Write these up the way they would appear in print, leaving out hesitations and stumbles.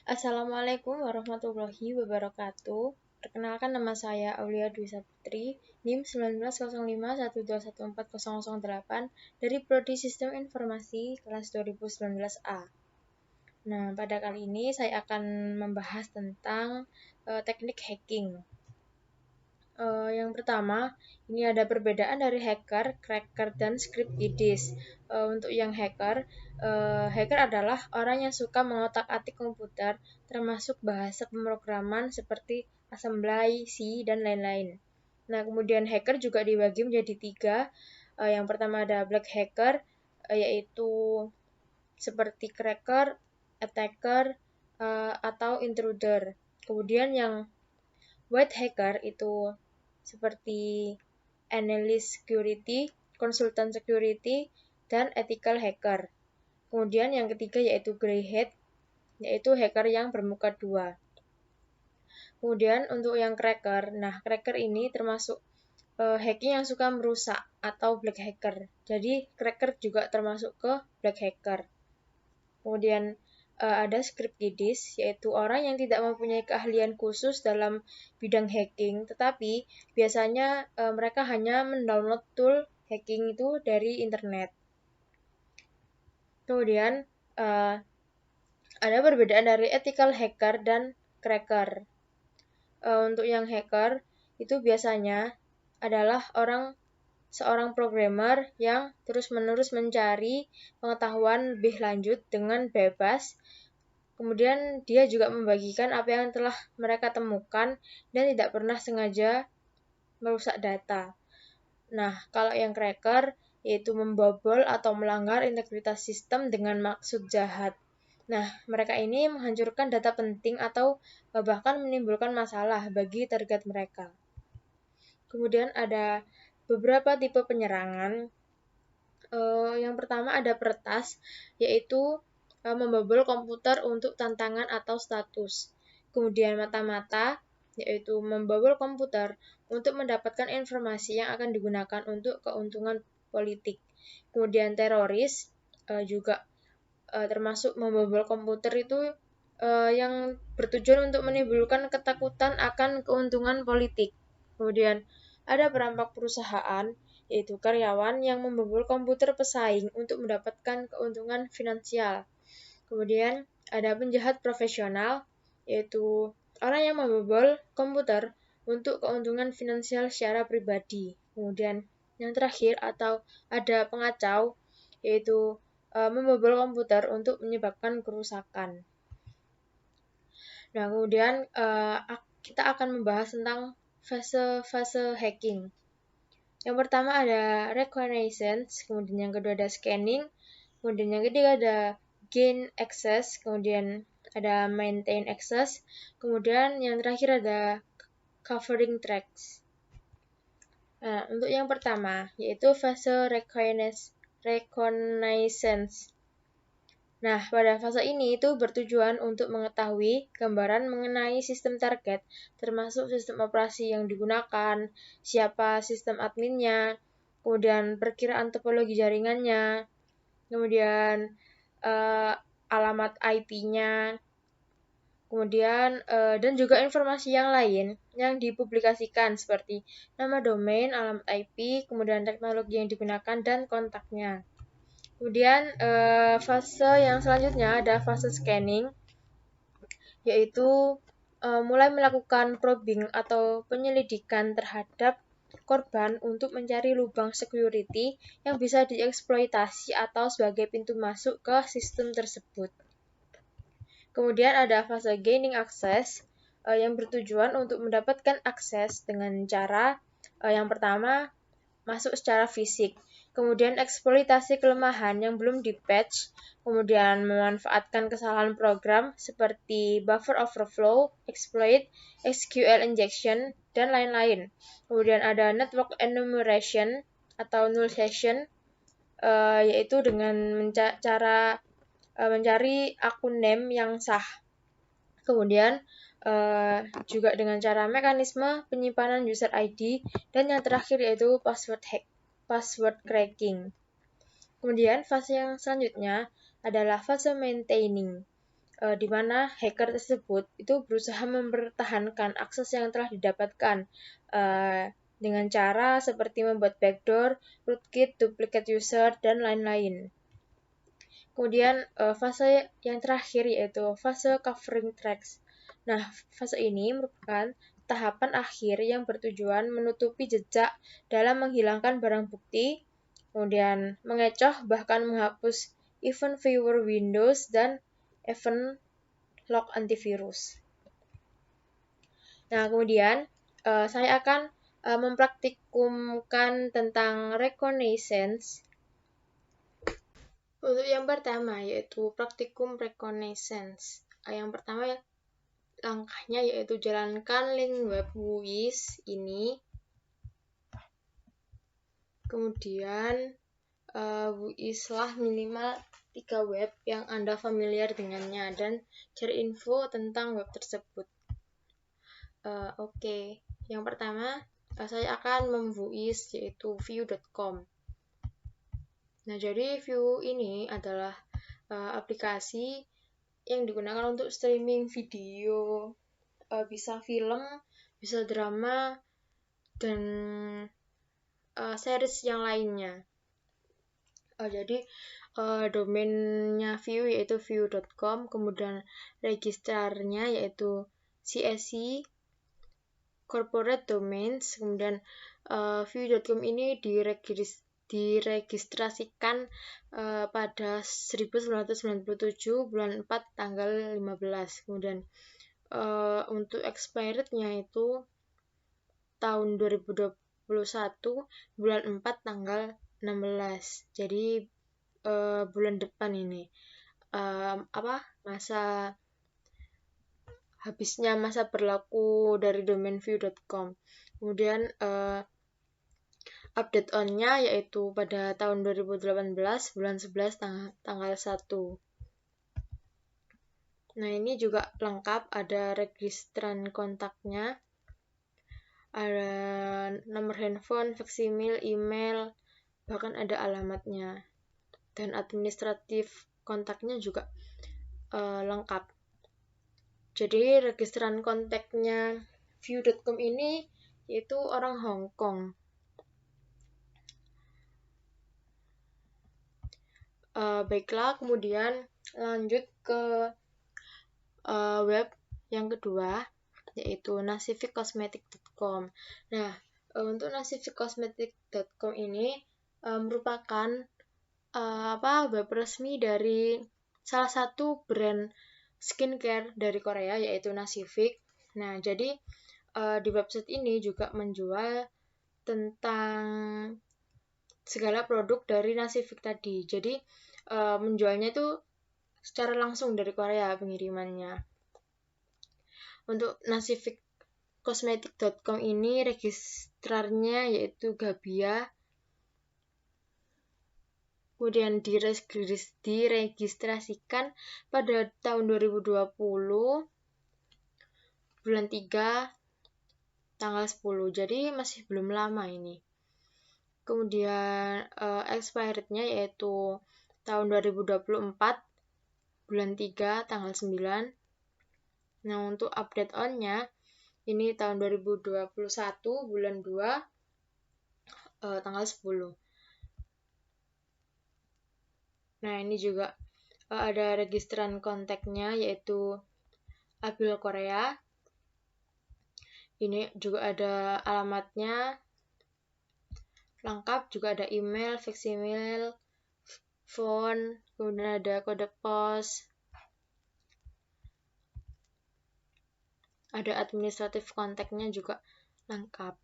Assalamualaikum warahmatullahi wabarakatuh. Perkenalkan, nama saya Aulia Dwi Saputri, NIM 190512140008 dari Prodi Sistem Informasi kelas 2019A. Nah, pada kali ini saya akan membahas tentang teknik hacking. Yang pertama, ini ada perbedaan dari hacker, cracker, dan script-kiddis. Untuk yang hacker, hacker adalah orang yang suka mengotak-atik komputer, termasuk bahasa pemrograman seperti assembly, C, dan lain-lain. Nah, kemudian hacker juga dibagi menjadi 3. Yang pertama ada black hacker, yaitu seperti cracker, attacker, atau intruder. Kemudian yang white hacker itu seperti analyst security, konsultan security, dan ethical hacker. Kemudian yang ketiga yaitu grey hat, yaitu hacker yang bermuka 2. Kemudian untuk yang cracker, nah cracker ini termasuk hacking yang suka merusak atau black hacker. Jadi cracker juga termasuk ke black hacker. Kemudian ada script-kiddis, yaitu orang yang tidak mempunyai keahlian khusus dalam bidang hacking, tetapi biasanya mereka hanya mendownload tool hacking itu dari internet. Kemudian ada perbedaan dari ethical hacker dan cracker. Untuk yang hacker itu biasanya adalah seorang programmer yang terus-menerus mencari pengetahuan lebih lanjut dengan bebas. Kemudian dia juga membagikan apa yang telah mereka temukan dan tidak pernah sengaja merusak data. Nah, kalau yang cracker yaitu membobol atau melanggar integritas sistem dengan maksud jahat. Nah, mereka ini menghancurkan data penting atau bahkan menimbulkan masalah bagi target mereka. Kemudian ada beberapa tipe penyerangan. Yang pertama ada peretas, yaitu membobol komputer untuk tantangan atau status. Kemudian mata-mata, yaitu membobol komputer untuk mendapatkan informasi yang akan digunakan untuk keuntungan politik. Kemudian teroris juga termasuk membobol komputer itu yang bertujuan untuk menimbulkan ketakutan akan keuntungan politik. Kemudian ada perampok perusahaan, yaitu karyawan yang membobol komputer pesaing untuk mendapatkan keuntungan finansial. Kemudian ada penjahat profesional, yaitu orang yang membobol komputer untuk keuntungan finansial secara pribadi. Kemudian yang terakhir atau ada pengacau, yaitu membobol komputer untuk menyebabkan kerusakan. Nah, kemudian kita akan membahas tentang fase-fase hacking. Yang pertama ada reconnaissance, kemudian yang kedua ada scanning, kemudian yang ketiga ada gain access, kemudian ada maintain access, kemudian yang terakhir ada covering tracks. Nah, untuk yang pertama yaitu fase reconnaissance. Nah, pada fase ini itu bertujuan untuk mengetahui gambaran mengenai sistem target, termasuk sistem operasi yang digunakan, siapa sistem adminnya, kemudian perkiraan topologi jaringannya, kemudian alamat IP-nya, kemudian dan juga informasi yang lain yang dipublikasikan seperti nama domain, alamat IP, kemudian teknologi yang digunakan, dan kontaknya. Kemudian fase yang selanjutnya ada fase scanning, yaitu mulai melakukan probing atau penyelidikan terhadap korban untuk mencari lubang security yang bisa dieksploitasi atau sebagai pintu masuk ke sistem tersebut. Kemudian ada fase gaining access yang bertujuan untuk mendapatkan akses dengan cara yang pertama masuk secara fisik, kemudian eksploitasi kelemahan yang belum di-patch, kemudian memanfaatkan kesalahan program seperti buffer overflow, exploit, SQL injection, dan lain-lain. Kemudian ada network enumeration atau null session, yaitu dengan cara mencari akun name yang sah. Kemudian juga dengan cara mekanisme penyimpanan user ID, dan yang terakhir yaitu password cracking. Kemudian fase yang selanjutnya adalah fase maintaining. di mana hacker tersebut itu berusaha mempertahankan akses yang telah didapatkan dengan cara seperti membuat backdoor, rootkit, duplicate user, dan lain-lain. Kemudian fase yang terakhir yaitu fase covering tracks. Nah, fase ini merupakan tahapan akhir yang bertujuan menutupi jejak dalam menghilangkan barang bukti, kemudian mengecoh bahkan menghapus event viewer Windows dan event log antivirus. Nah, kemudian saya akan mempraktikumkan tentang reconnaissance. Untuk yang pertama yaitu praktikum reconnaissance. Yang pertama langkahnya yaitu jalankan link web WUIS ini. Kemudian WUIS-lah minimal 3 web yang Anda familiar dengannya dan cari info tentang web tersebut. Oke. Yang pertama saya akan memWUIS yaitu view.com. Nah, jadi View ini adalah aplikasi yang digunakan untuk streaming video, bisa film, bisa drama, dan series yang lainnya. Jadi domainnya View yaitu view.com, kemudian registrarnya yaitu CSI Corporate Domains, kemudian view.com ini diregistrasikan pada 1997 bulan 4 tanggal 15. Kemudian untuk expirednya itu tahun 2021 bulan 4 tanggal 16. Jadi bulan depan ini habisnya masa berlaku dari domain view.com. Kemudian update on-nya yaitu pada tahun 2018 bulan 11 tanggal 1. Nah, ini juga lengkap, ada registran kontaknya, ada nomor handphone, faksimil, email, bahkan ada alamatnya. Dan administratif kontaknya juga lengkap. Jadi registran kontaknya view.com ini yaitu orang Hong Kong. Baiklah, kemudian lanjut ke web yang kedua yaitu nasifikcosmetic.com. Nah, untuk nasifikcosmetic.com ini merupakan web resmi dari salah satu brand skincare dari Korea yaitu Nasifik. Nah, jadi di website ini juga menjual tentang segala produk dari Nasifik tadi. Jadi menjualnya itu secara langsung dari Korea pengirimannya. Untuk nasifikcosmetic.com ini registrarnya yaitu Gabia. Kemudian diregistrasikan pada tahun 2020 bulan 3 tanggal 10. Jadi masih belum lama ini. Kemudian expirednya yaitu tahun 2024 bulan 3 tanggal 9. Nah, untuk update on-nya ini tahun 2021 bulan 2 tanggal 10. Nah, ini juga ada registran kontaknya yaitu Abil Korea. Ini juga ada alamatnya lengkap, juga ada email, faksimil, phone, kemudian ada kode pos, ada administratif kontaknya juga lengkap.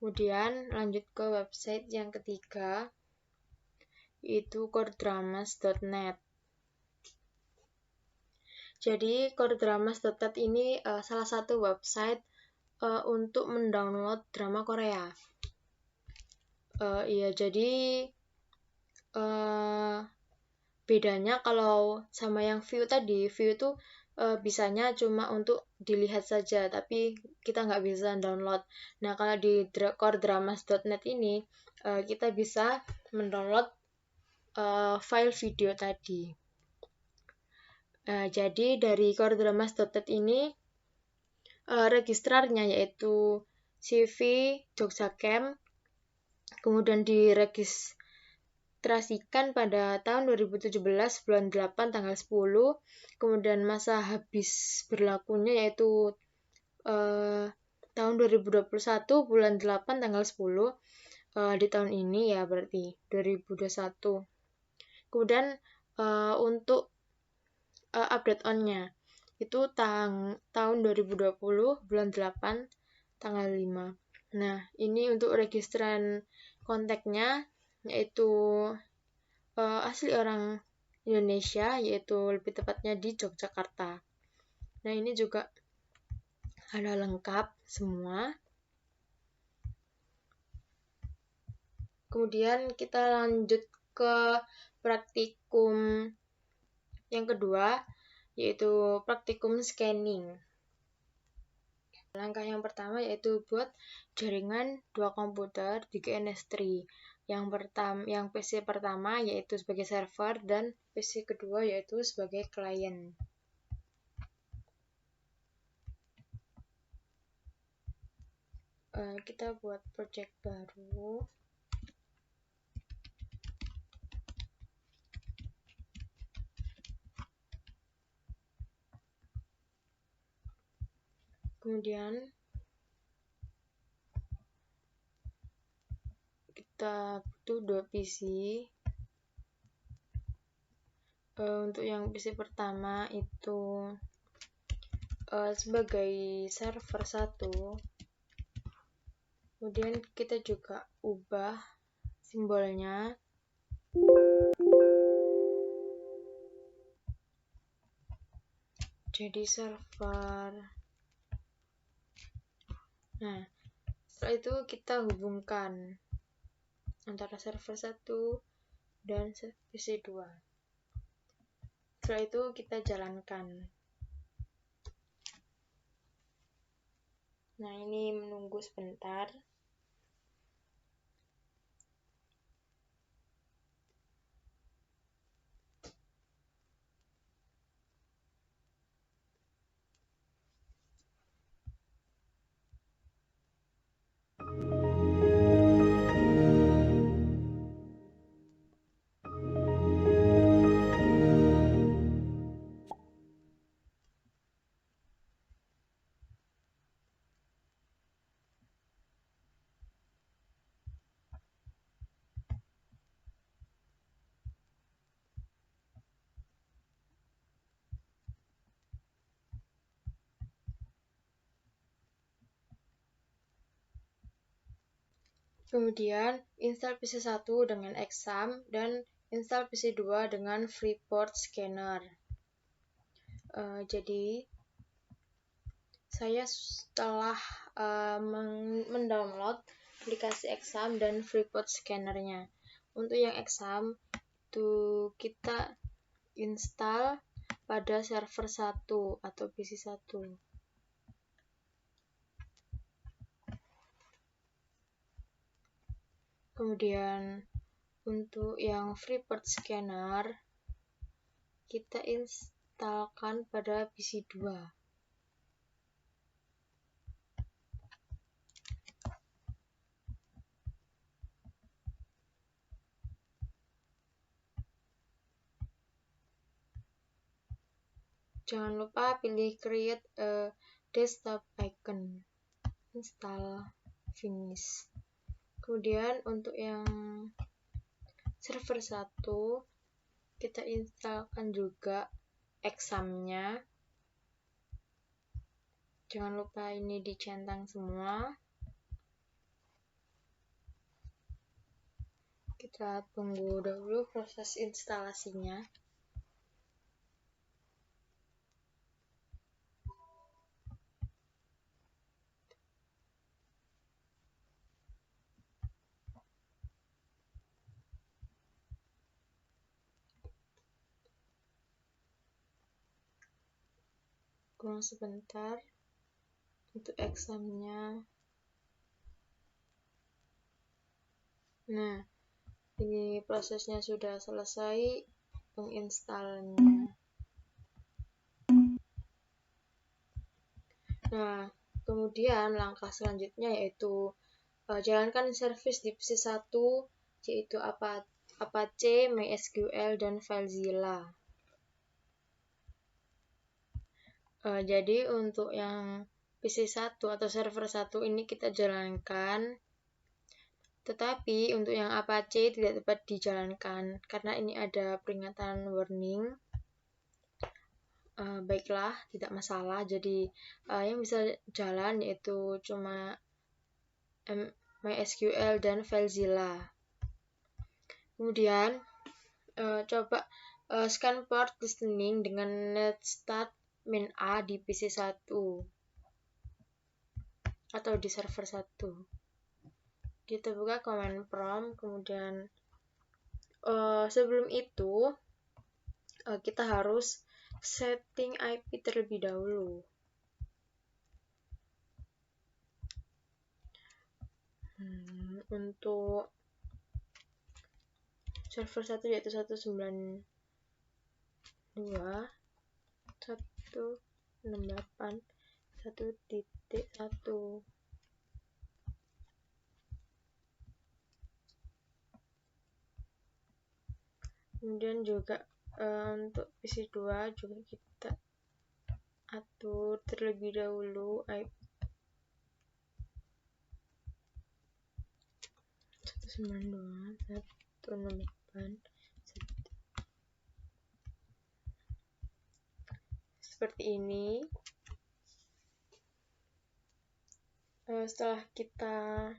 Kemudian lanjut ke website yang ketiga yaitu coredramas.net. Jadi coredramas.net ini salah satu website untuk mendownload drama Korea. Jadi bedanya kalau sama yang View tadi, View itu bisanya cuma untuk dilihat saja, tapi kita nggak bisa download. Nah, kalau di coredramas.net ini kita bisa mendownload file video tadi. Jadi dari coredramas.net ini registrarnya yaitu CV Jogja Camp, kemudian diregistrasikan pada tahun 2017 bulan 8 tanggal 10, kemudian masa habis berlakunya yaitu tahun 2021 bulan 8 tanggal 10 di tahun ini ya, berarti 2021. Kemudian untuk update on-nya itu tahun 2020 bulan 8 tanggal 5. Nah, ini untuk registran kontaknya yaitu asli orang Indonesia, yaitu lebih tepatnya di Yogyakarta. Nah, ini juga ada lengkap semua. Kemudian kita lanjut ke praktikum yang kedua, yaitu praktikum scanning. Langkah yang pertama yaitu buat jaringan 2 komputer di GNS3. Yang PC pertama yaitu sebagai server dan PC kedua yaitu sebagai klien. Kita buat project baru. Kemudian kita butuh 2 PC. Untuk yang PC pertama itu sebagai server 1. Kemudian kita juga ubah simbolnya jadi server. Nah, setelah itu kita hubungkan antara server 1 dan PC 2. Setelah itu kita jalankan. Nah, ini menunggu sebentar. Kemudian install PC 1 dengan exam dan install PC 2 dengan Freeport Scanner. Jadi saya setelah mendownload aplikasi exam dan Freeport Scanner-nya. Untuk yang exam itu kita install pada server 1 atau PC 1. Kemudian untuk yang Freeport Scanner kita instalkan pada PC 2. Jangan lupa pilih create a desktop icon, install, finish. Kemudian untuk yang server 1 kita instalkan juga examnya. Jangan lupa ini dicentang semua. Kita tunggu dahulu proses instalasinya. Kurang sebentar untuk examnya. Nah, ini prosesnya sudah selesai menginstalnya. Nah, kemudian langkah selanjutnya yaitu jalankan service di PC 1, yaitu Apache, MySQL, dan FileZilla. Jadi untuk yang PC 1 atau server 1 ini kita jalankan, tetapi untuk yang Apache tidak dapat dijalankan karena ini ada peringatan warning. Baiklah, tidak masalah. Jadi yang bisa jalan yaitu cuma MySQL dan FileZilla. Kemudian coba scan port listening dengan netstat min A di PC 1 atau di server 1. Kita buka command prompt, kemudian sebelum itu kita harus setting IP terlebih dahulu. Untuk server 1 yaitu 192.168.1.1. Kemudian juga untuk PC 2 juga kita atur terlebih dahulu IP 192.168. Seperti ini. Setelah kita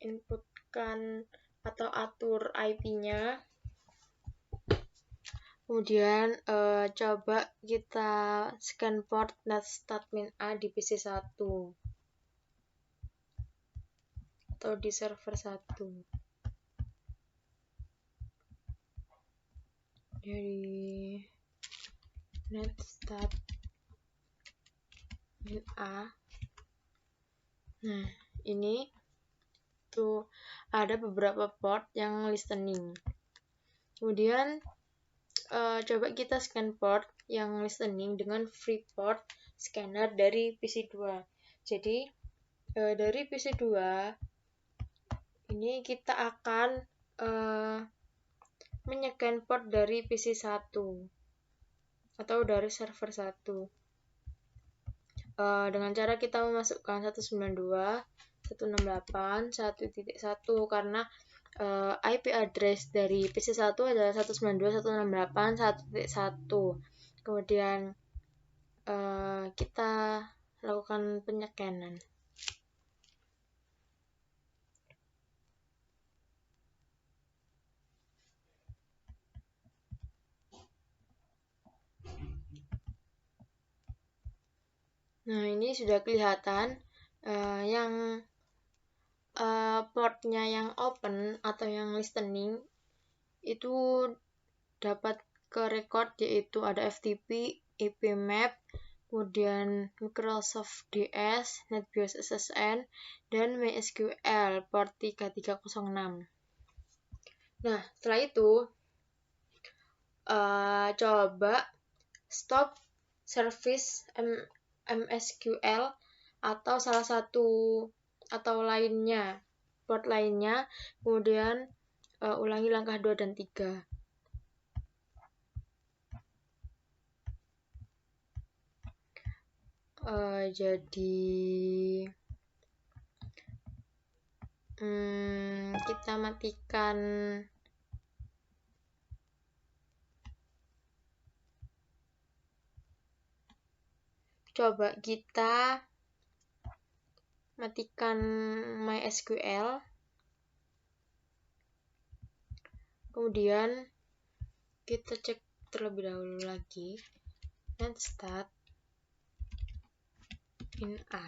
inputkan atau atur IP-nya, kemudian coba kita scan port netstat min A di PC 1 atau di server 1. Jadi netstat min A. Nah, ini tuh ada beberapa port yang listening. Kemudian coba kita scan port yang listening dengan free port scanner dari PC 2. Jadi dari PC 2 ini kita akan menyekan port dari PC 1 atau dari server 1 dengan cara kita memasukkan 192.168.1.1 karena IP address dari PC 1 adalah 192.168.1.1. Kemudian kita lakukan penyekanan. Nah, ini sudah kelihatan yang portnya yang open atau yang listening itu dapat ke record, yaitu ada FTP, IPmap, kemudian Microsoft DS, NetBIOS SSN, dan MySQL port 3306. Nah, setelah itu coba stop service MySQL atau salah satu atau lainnya, port lainnya, kemudian ulangi langkah 2 dan 3. Jadi kita matikan coba kita matikan MySQL, kemudian kita cek terlebih dahulu lagi netstat min A.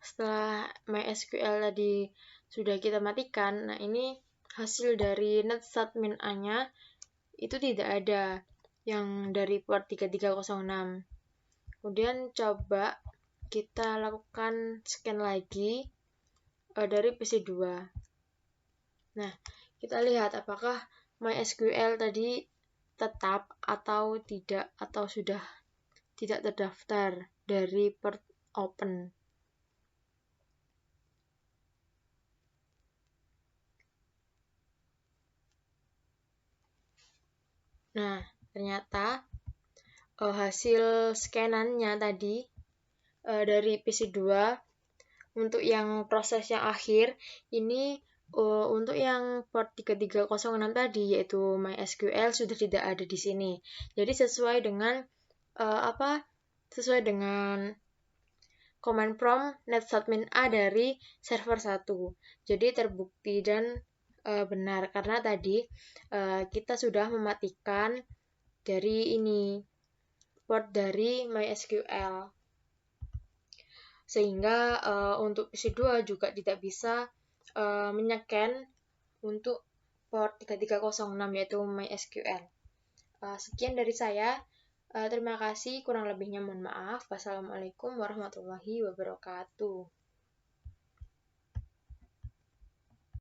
Setelah MySQL tadi sudah kita matikan, nah ini hasil dari netstat min A-nya itu tidak ada yang dari port 3306. Kemudian coba kita lakukan scan lagi dari PC 2. Nah, kita lihat apakah MySQL tadi tetap atau tidak, atau sudah tidak terdaftar dari port open. Nah, ternyata hasil scanannya tadi dari PC2 untuk yang proses yang akhir ini untuk yang port 3306 tadi yaitu MySQL sudah tidak ada di sini. Jadi sesuai dengan sesuai dengan command prompt netadmin A dari server 1. Jadi terbukti dan benar karena tadi kita sudah mematikan dari ini port dari MySQL. Sehingga untuk PC2 juga tidak bisa menyeken untuk port 3306 yaitu MySQL. Sekian dari saya. Terima kasih, kurang lebihnya mohon maaf. Wassalamualaikum warahmatullahi wabarakatuh.